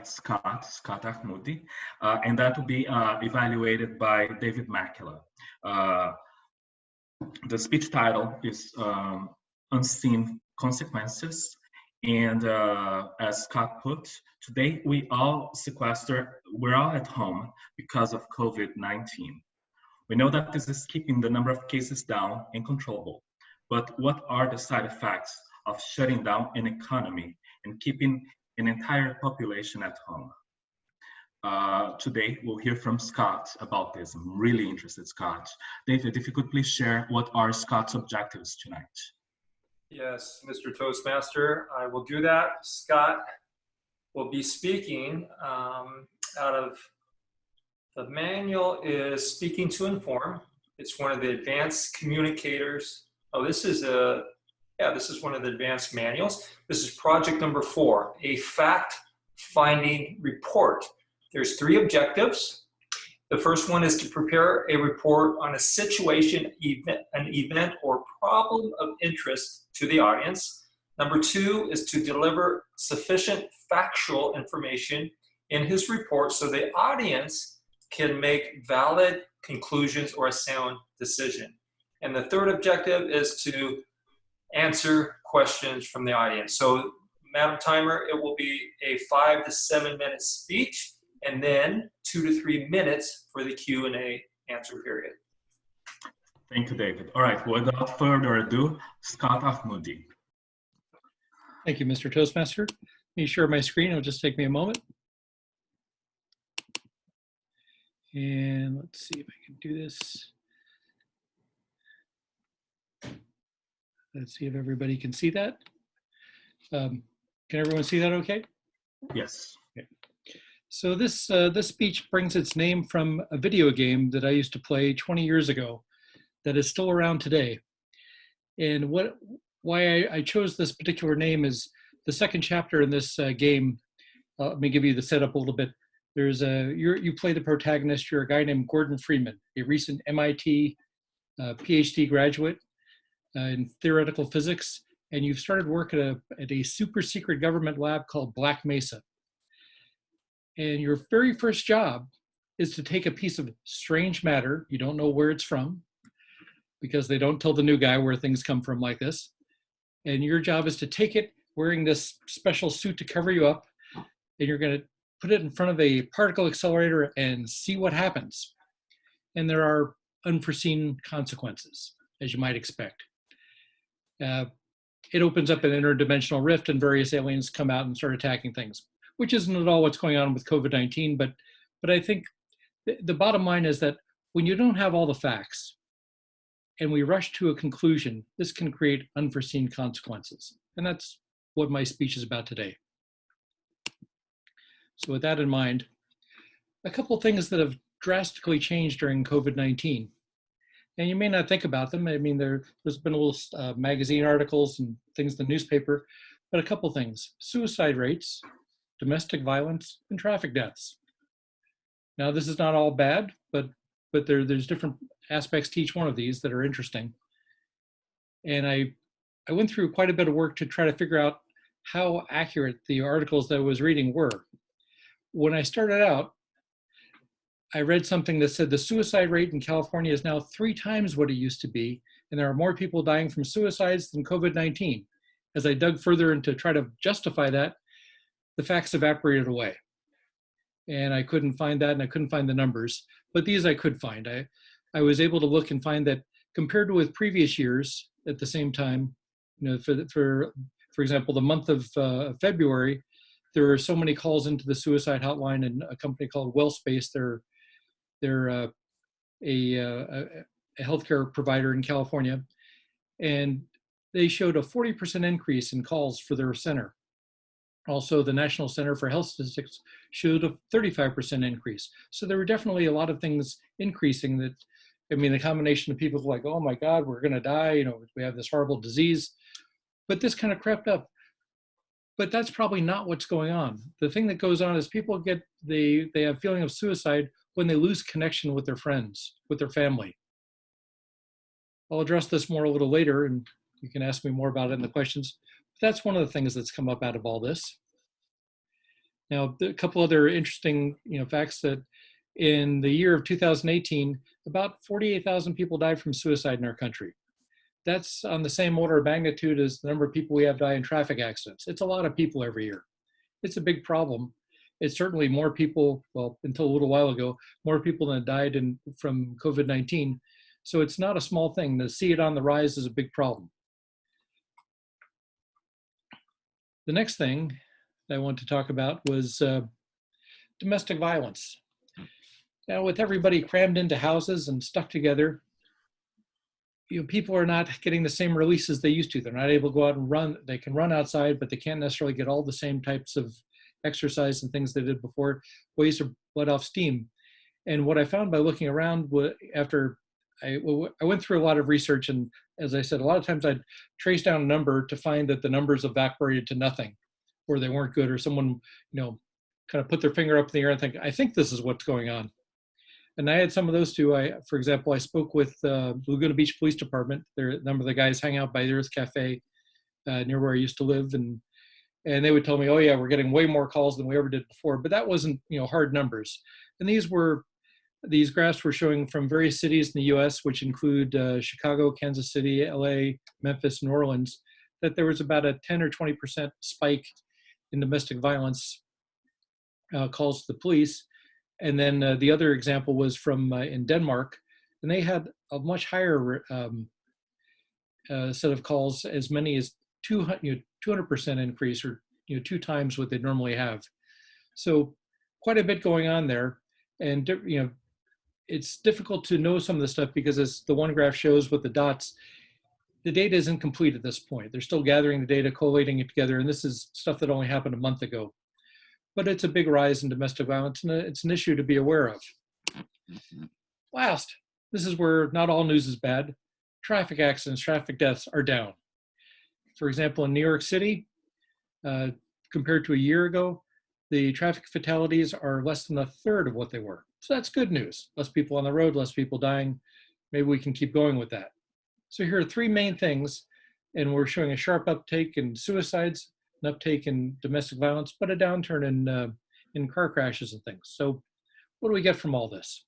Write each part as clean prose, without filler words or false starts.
Scott Auchmoody, and that will be evaluated by David Makela. The speech title is Unseen Consequences. And as Scott put, today we're all at home because of COVID-19. We know that this is keeping the number of cases down and controllable. But what are the side effects of shutting down an economy and keeping an entire population at home? Today, we'll hear from Scott about this. I'm really interested, Scott. David, if you could please share what are Scott's objectives tonight? Yes, Mr. Toastmaster, I will do that. Scott will be speaking out of the manual is Speaking to Inform. It's one of the advanced communicators. Oh, this is one of the advanced manuals. This is project number 4, a fact-finding report. There's 3 objectives. The first one is to prepare a report on a situation, an event, or problem of interest to the audience. Number 2 is to deliver sufficient factual information in his report so the audience can make valid conclusions or a sound decision. And the third objective is to answer questions from the audience. So, Madam Timer, it will be a 5 to 7 minute speech, and then 2 to 3 minutes for the Q&A answer period. Thank you, David. All right, without further ado, Scott Auchmoody. Thank you, Mr. Toastmaster. Let me share my screen. It'll just take me a moment. And let's see if I can do this. Let's see if everybody can see that. Can everyone see that okay? Yes. Okay. So this speech brings its name from a video game that I used to play 20 years ago that is still around today. And why I chose this particular name is the second chapter in this game. Let me give you the setup a little bit. You play the protagonist. You're a guy named Gordon Freeman, a recent MIT PhD graduate in theoretical physics, and you've started work at a super secret government lab called Black Mesa. And your very first job is to take a piece of strange matter. You don't know where it's from because they don't tell the new guy where things come from like this. And your job is to take it wearing this special suit to cover you up, and you're going to put it in front of a particle accelerator and see what happens. And there are unforeseen consequences, as you might expect. It opens up an interdimensional rift and various aliens come out and start attacking things, which isn't at all what's going on with COVID-19. But I think the bottom line is that when you don't have all the facts and we rush to a conclusion, this can create unforeseen consequences. And that's what my speech is about today. So with that in mind, a couple of things that have drastically changed during COVID-19. And you may not think about them. I mean, there's been little magazine articles and things in the newspaper, but a couple things: suicide rates, domestic violence, and traffic deaths. Now, this is not all bad, but there's different aspects to each one of these that are interesting. And I went through quite a bit of work to try to figure out how accurate the articles that I was reading were. When I started out, I read something that said the suicide rate in California is now 3 times what it used to be, and there are more people dying from suicides than COVID-19. As I dug further into try to justify that, the facts evaporated away. And I couldn't find that, and I couldn't find the numbers, but these I could find. I was able to look and find that compared to with previous years at the same time, you know, for example, the month of February, there were so many calls into the suicide hotline, and a company called WellSpace, they're a healthcare provider in California, and they showed a 40% increase in calls for their center. Also, the National Center for Health Statistics showed a 35% increase. So there were definitely a lot of things increasing that, I mean, the combination of people like, oh my God, we're gonna die, you know, we have this horrible disease, but this kind of crept up. But that's probably not what's going on. The thing that goes on is people they have feeling of suicide when they lose connection with their friends, with their family. I'll address this more a little later, and you can ask me more about it in the questions. But that's one of the things that's come up out of all this. Now, a couple other interesting, facts that in the year of 2018, about 48,000 people died from suicide in our country. That's on the same order of magnitude as the number of people we have die in traffic accidents. It's a lot of people every year. It's a big problem. It's certainly more people, well, until a little while ago, more people than died from COVID-19. So it's not a small thing. To see it on the rise is a big problem. The next thing that I want to talk about was domestic violence. Now, with everybody crammed into houses and stuck together, people are not getting the same releases they used to. They're not able to go out and run. They can run outside, but they can't necessarily get all the same types of exercise and things they did before, ways to let off steam. And what I found by looking around after I went through a lot of research, and as I said, a lot of times I'd trace down a number to find that the numbers evaporated to nothing, or they weren't good, or someone, kind of put their finger up in the air and think, I think this is what's going on. And I had some of those too. For example, I spoke with Laguna Beach Police Department. A number of the guys hang out by the Earth Cafe near where I used to live, and they would tell me, oh yeah, we're getting way more calls than we ever did before. But that wasn't, hard numbers. And these graphs were showing from various cities in the U.S., which include Chicago, Kansas City, L.A., Memphis, New Orleans, that there was about a 10 or 20% spike in domestic violence calls to the police. And then the other example was from in Denmark, and they had a much higher set of calls, as many as 200% increase, or 2 times what they normally have. So quite a bit going on there, and it's difficult to know some of the stuff because, as the one graph shows with the dots, the data isn't complete at this point. They're still gathering the data, collating it together, and this is stuff that only happened a month ago. But it's a big rise in domestic violence, and it's an issue to be aware of. Last, this is where not all news is bad. Traffic accidents, traffic deaths are down. For example, in New York City, compared to a year ago, the traffic fatalities are less than a third of what they were. So that's good news. Less people on the road, less people dying. Maybe we can keep going with that. So here are 3 main things, and we're showing a sharp uptake in suicides, an uptake in domestic violence, but a downturn in car crashes and things. So what do we get from all this?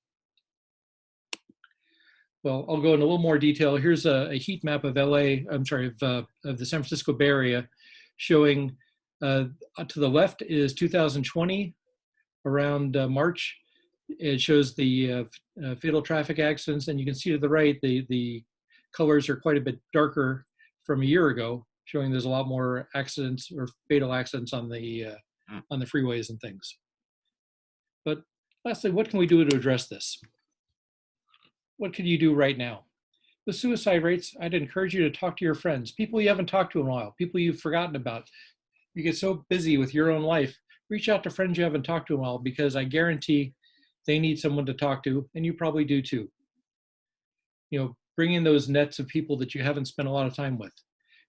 Well, I'll go into a little more detail. Here's a heat map of of the San Francisco Bay Area, showing to the left is 2020, around March. It shows the fatal traffic accidents, and you can see to the right, the colors are quite a bit darker from a year ago, showing there's a lot more accidents or fatal accidents on the freeways and things. But lastly, what can we do to address this? What can you do right now? The suicide rates, I'd encourage you to talk to your friends, people you haven't talked to in a while, people you've forgotten about. You get so busy with your own life, reach out to friends you haven't talked to in a while, because I guarantee they need someone to talk to, and you probably do too. Bring in those nets of people that you haven't spent a lot of time with.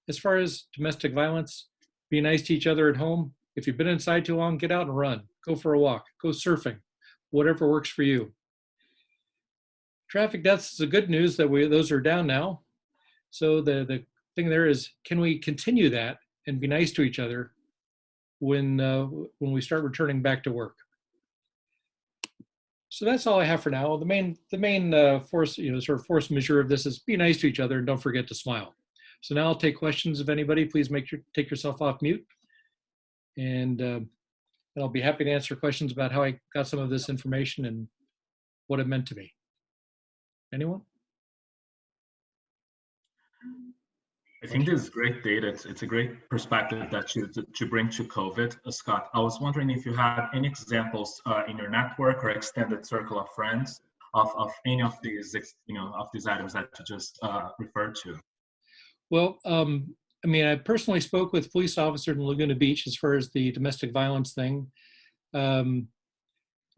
As far as domestic violence, be nice to each other at home. If you've been inside too long, get out and run. Go for a walk. Go surfing. Whatever works for you. Traffic deaths is the good news that those are down now. So the thing there is, can we continue that and be nice to each other when we start returning back to work? So that's all I have for now. The main force force majeure of this is be nice to each other and don't forget to smile. So now I'll take questions of anybody. Please take yourself off mute, and I'll be happy to answer questions about how I got some of this information and what it meant to me. Anyone? I think this is great data. It's a great perspective that you bring to COVID, Scott. I was wondering if you had any examples in your network or extended circle of friends of any of these items that you just referred to. Well, I personally spoke with police officers in Laguna Beach as far as the domestic violence thing. I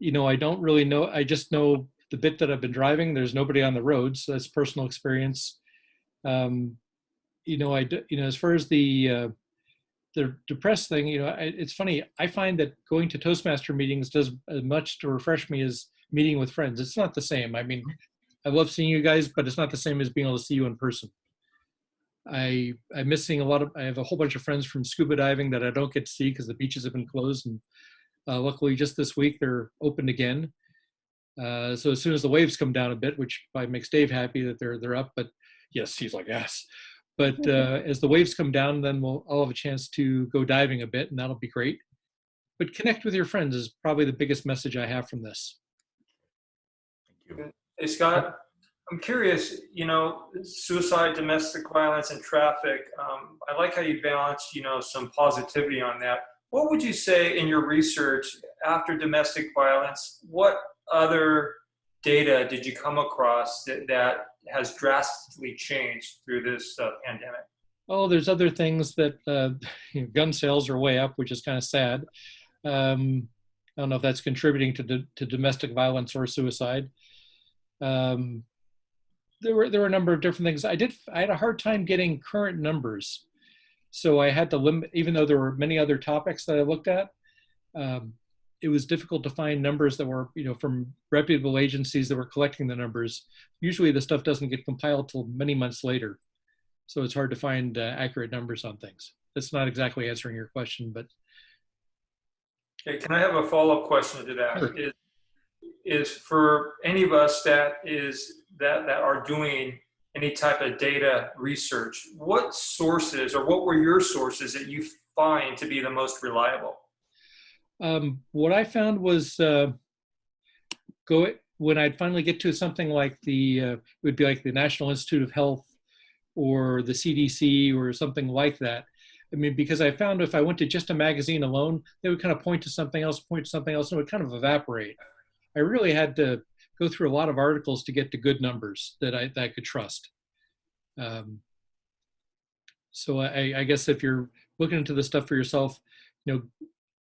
don't really know. I just know the bit that I've been driving. There's nobody on the road, so that's personal experience. As far as the depressed thing, it's funny. I find that going to Toastmaster meetings does as much to refresh me as meeting with friends. It's not the same. I mean, I love seeing you guys, but it's not the same as being able to see you in person. I'm missing I have a whole bunch of friends from scuba diving that I don't get to see because the beaches have been closed, and Luckily, just this week, they're opened again. So as soon as the waves come down a bit, which probably makes Dave happy that they're up, but yes, he's like, yes. But as the waves come down, then I'll have a chance to go diving a bit, and that'll be great. But connect with your friends is probably the biggest message I have from this. Thank you. Hey, Scott, I'm curious, suicide, domestic violence, and traffic. I like how you balance, some positivity on that. What would you say in your research after domestic violence, what other data did you come across that has drastically changed through this pandemic? Oh, there's other things that gun sales are way up, which is kind of sad. I don't know if that's contributing to domestic violence or suicide. There were a number of different things. I had a hard time getting current numbers, so I had to limit. Even though there were many other topics that I looked at, it was difficult to find numbers that were, from reputable agencies that were collecting the numbers. Usually, the stuff doesn't get compiled till many months later, so it's hard to find accurate numbers on things. That's not exactly answering your question, but. Okay, can I have a follow-up question to that? Sure. Is for any of us that are doing any type of data research, what sources or what were your sources that you find to be the most reliable? What I found was when I'd finally get to something like it would be like the National Institute of Health or the CDC or something like that. I mean, because I found if I went to just a magazine alone, they would kind of point to something else, and it would kind of evaporate. I really had to go through a lot of articles to get to good numbers that I could trust. So I guess if you're looking into this stuff for yourself,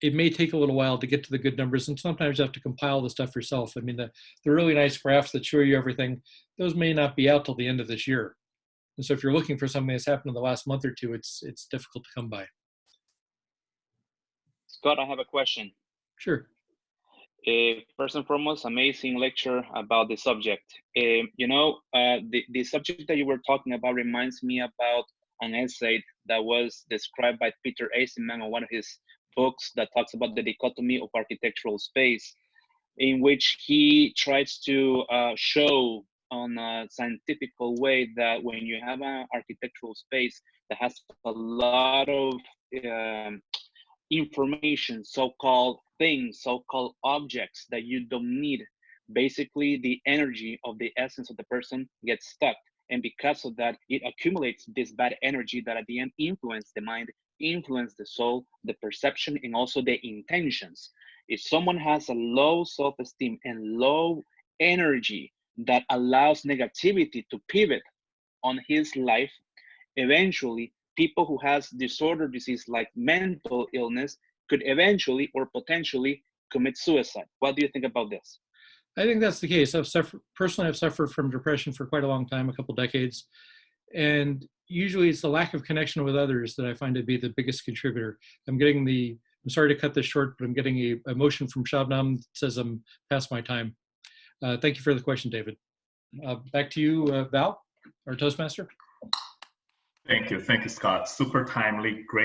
it may take a little while to get to the good numbers, and sometimes you have to compile the stuff yourself. I mean, the really nice graphs that show you everything, those may not be out till the end of this year. And so if you're looking for something that's happened in the last month or two, it's difficult to come by. Scott, I have a question. Sure. First and foremost, amazing lecture about the subject. The subject that you were talking about reminds me about an essay that was described by Peter Eisenman on one of his books that talks about the dichotomy of architectural space, in which he tries to show on a scientific way that when you have an architectural space that has a lot of information, so-called things, so-called objects that you don't need, basically the energy of the essence of the person gets stuck. And because of that, it accumulates this bad energy that at the end influence the mind, influence the soul, the perception, and also the intentions. If someone has a low self-esteem and low energy that allows negativity to pivot on his life, eventually people who has disorder disease like mental illness could eventually or potentially commit suicide. What do you think about this? I think that's the case. I've suffered from depression for quite a long time, a couple decades. And usually it's the lack of connection with others that I find to be the biggest contributor. I'm sorry to cut this short, but I'm getting a motion from Shabnam that says I'm past my time. Thank you for the question, David. Back to you, Val, our Toastmaster. Thank you, Scott. Super timely, great